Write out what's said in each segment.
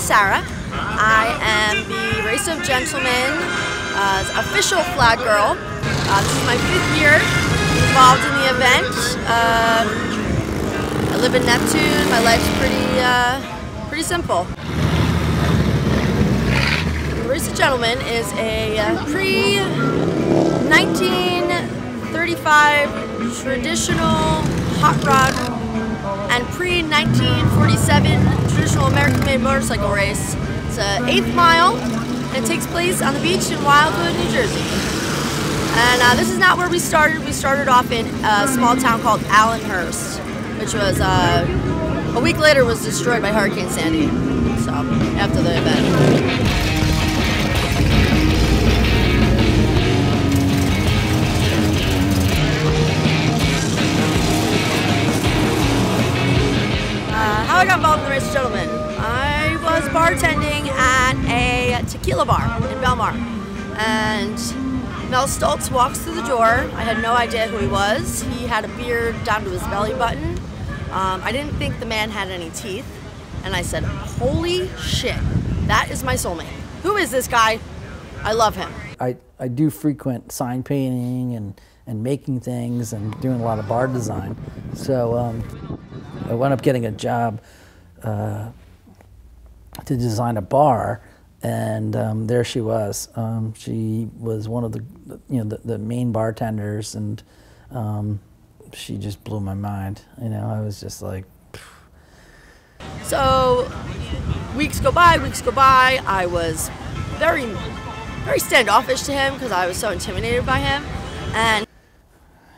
Sara. I am the Race of Gentlemen official flag girl. This is my 5th year involved in the event. I live in Neptune. My life's pretty simple. The Race of Gentlemen is a pre-1935 traditional hot rod and pre-1947 traditional American-made motorcycle race. It's an 8th mile, and it takes place on the beach in Wildwood, New Jersey. And this is not where we started. We started off in a small town called Allenhurst, which was a week later was destroyed by Hurricane Sandy. So after the event. How I got involved in the Race of Gentlemen. I was bartending at a tequila bar in Belmar, and Mel Stoltz walks through the door. I had no idea who he was. He had a beard down to his belly button. I didn't think the man had any teeth, and I said, holy shit, that is my soulmate. Who is this guy? I love him. I do frequent sign painting and making things and doing a lot of bar design. So I wound up getting a job to design a bar, and there she was. She was one of the main bartenders, and she just blew my mind. I was just like. So weeks go by. I was very standoffish to him because I was so intimidated by him, and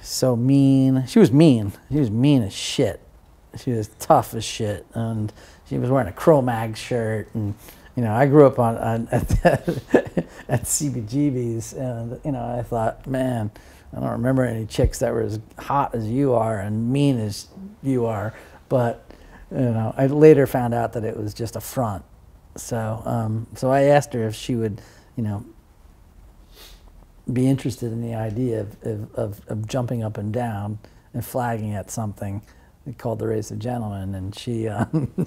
so mean. She was mean. She was mean as shit. She was tough as shit, and she was wearing a Cro-Mag shirt, and I grew up at CBGB's, and I thought, man, I don't remember any chicks that were as hot as you are and mean as you are, but I later found out that it was just a front. So so I asked her if she would be interested in the idea of jumping up and down and flagging at something called the Race of Gentlemen, and she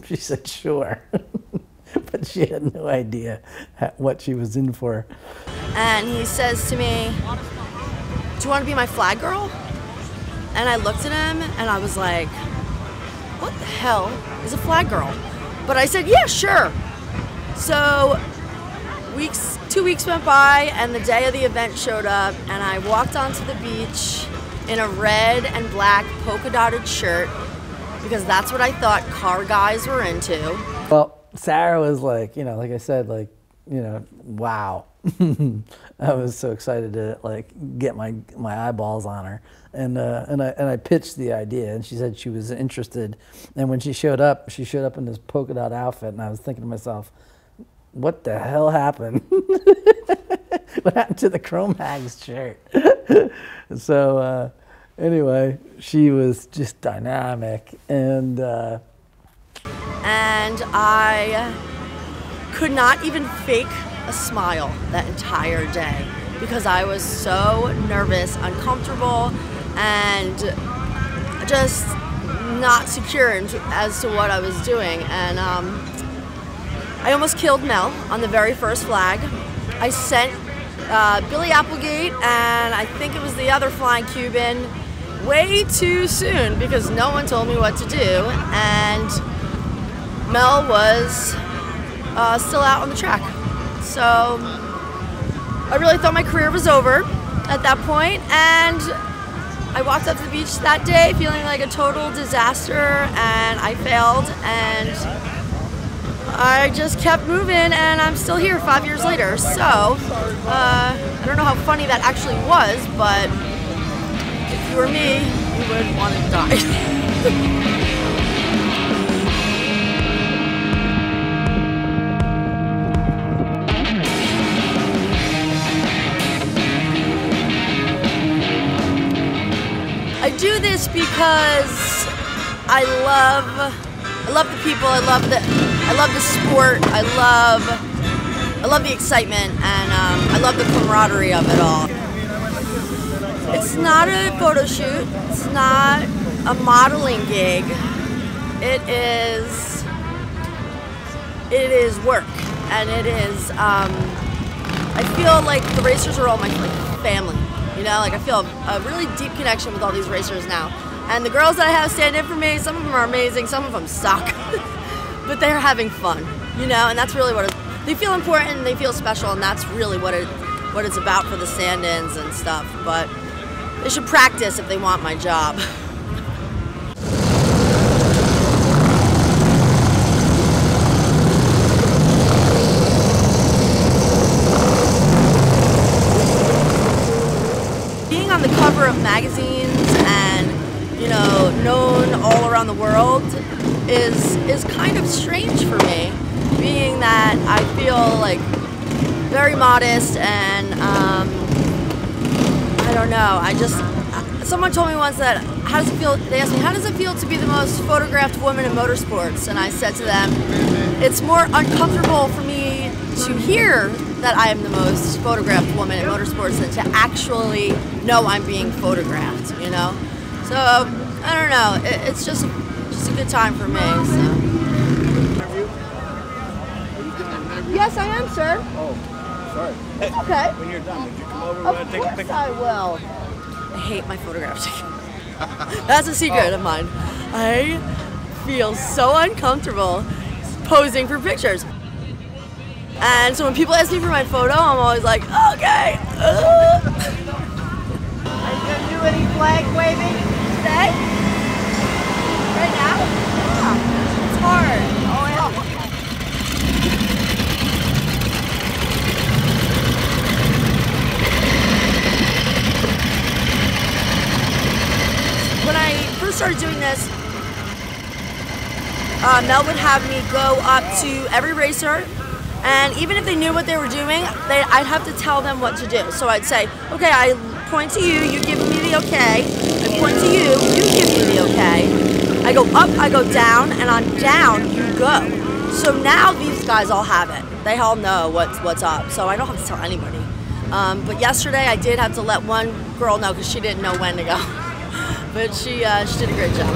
she said sure, but she had no idea what she was in for. And he says to me, "Do you want to be my flag girl?" And I looked at him and I was like, "What the hell is a flag girl?" But I said, "Yeah, sure." So 2 weeks went by, and the day of the event showed up, and I walked onto the beach in a red and black polka dotted shirt, because that's what I thought car guys were into. Well, Sara was like, like I said, like, wow. I was so excited to get my eyeballs on her, and I pitched the idea, and she said she was interested. And when she showed up in this polka dot outfit, and I was thinking to myself, what the hell happened? What happened to the Cro-Mags shirt? So anyway, she was just dynamic, and I could not even fake a smile that entire day because I was so nervous, uncomfortable, and just not secure as to what I was doing. And I almost killed Mel on the very first flag. I sent Billy Applegate, and I think it was the other flying Cuban, way too soon because no one told me what to do, and Mel was still out on the track. So I really thought my career was over at that point, and I walked up to the beach that day feeling like a total disaster, and I failed, and I just kept moving, and I'm still here 5 years later. So I don't know how funny that actually was, but if you were me, you would want to die. I do this because I love the people. I love the sport. I love the excitement, and I love the camaraderie of it all. It's not a photo shoot. It's not a modeling gig. It is it is work, and it is, I feel like the racers are all my family, you know, like I feel a really deep connection with all these racers now. And the girls that I have stand in for me, some of them are amazing, some of them suck, but they're having fun, you know, and that's really what they feel important and they feel special, and that's really what it's about for the stand-ins and stuff. But they should practice if they want my job. Being on the cover of magazines and, you know, known all around the world is kind of strange for me, being that I feel like very modest and I don't know, someone told me once that, how does it feel, they asked me, how does it feel to be the most photographed woman in motorsports? And I said to them, it's more uncomfortable for me to hear that I am the most photographed woman in motorsports than to actually know I'm being photographed, you know? So, I don't know, it's just a good time for me, so. Yes, I am, sir. Oh, sorry. It's okay. When you're done, would you come over Of and take a course picture? I will. I hate my photographs. That's a secret of mine. I feel so uncomfortable posing for pictures. And so when people ask me for my photo, I'm always like, okay. Are you going to do any flag waving today? Right now? Yeah. It's hard. Oh, yeah. When I first started doing this, Mel would have me go up to every racer, and even if they knew what they were doing, I'd have to tell them what to do. So I'd say, okay, I point to you, you give me the okay. I point to you, you give me the okay. I go up, I go down, and on down, you go. So now these guys all have it. They all know what's up, so I don't have to tell anybody. But yesterday I did have to let one girl know because she didn't know when to go. But she did a great job.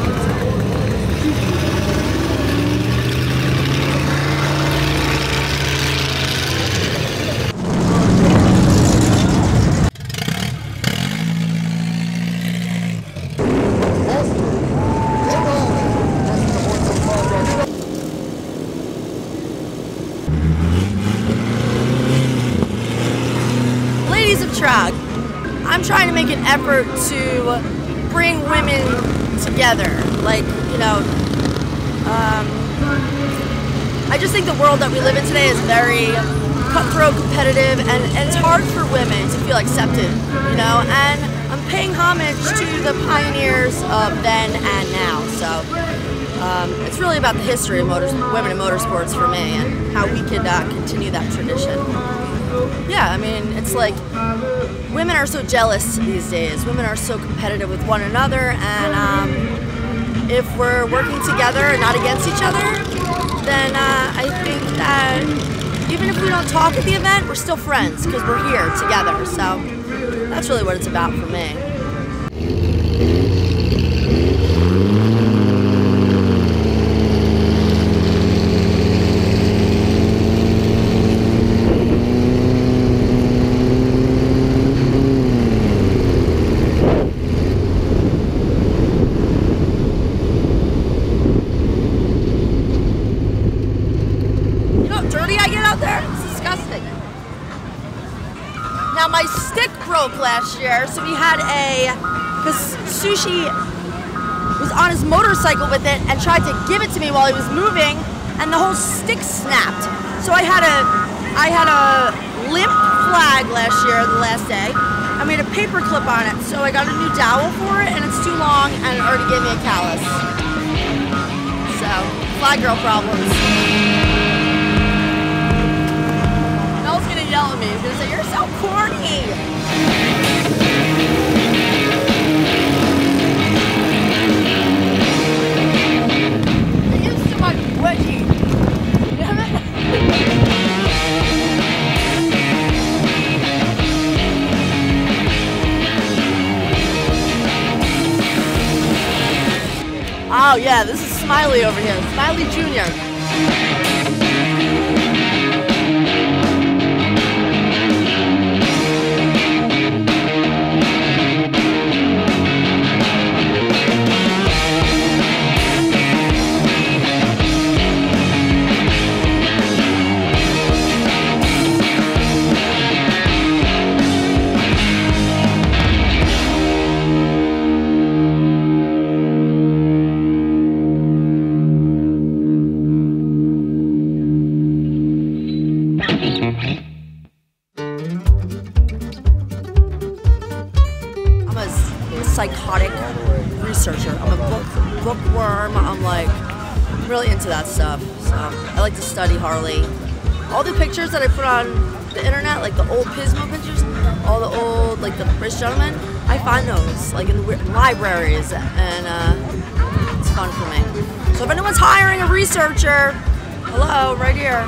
Ladies of TROG, I'm trying to make an effort to bring women together. Like, you know, I just think the world that we live in today is very cutthroat, competitive, and it's hard for women to feel accepted, you know, and I'm paying homage to the pioneers of then and now. So it's really about the history of women in motorsports for me and how we could continue that tradition. Yeah, I mean, it's like women are so jealous these days. Women are so competitive with one another, and if we're working together and not against each other, then I think that even if we don't talk at the event, we're still friends because we're here together. So that's really what it's about for me. Now my stick broke last year, so we had because Sushi was on his motorcycle with it and tried to give it to me while he was moving, and the whole stick snapped. So I had a limp flag last year, the last day. I made a paper clip on it, so I got a new dowel for it, and it's too long, and it already gave me a callus. So, flag girl problems. Mel's gonna yell at me. He's gonna say, "You're so corny." Get used to my wedgie. Damn it. Oh yeah, this is Smiley over here. Smiley Jr. bookworm. I'm like really into that stuff. So I like to study Harley. All the pictures that I put on the internet, like the old Pismo pictures, all the old, like the British gentlemen, I find those like in the libraries, and it's fun for me. So if anyone's hiring a researcher, hello, right here.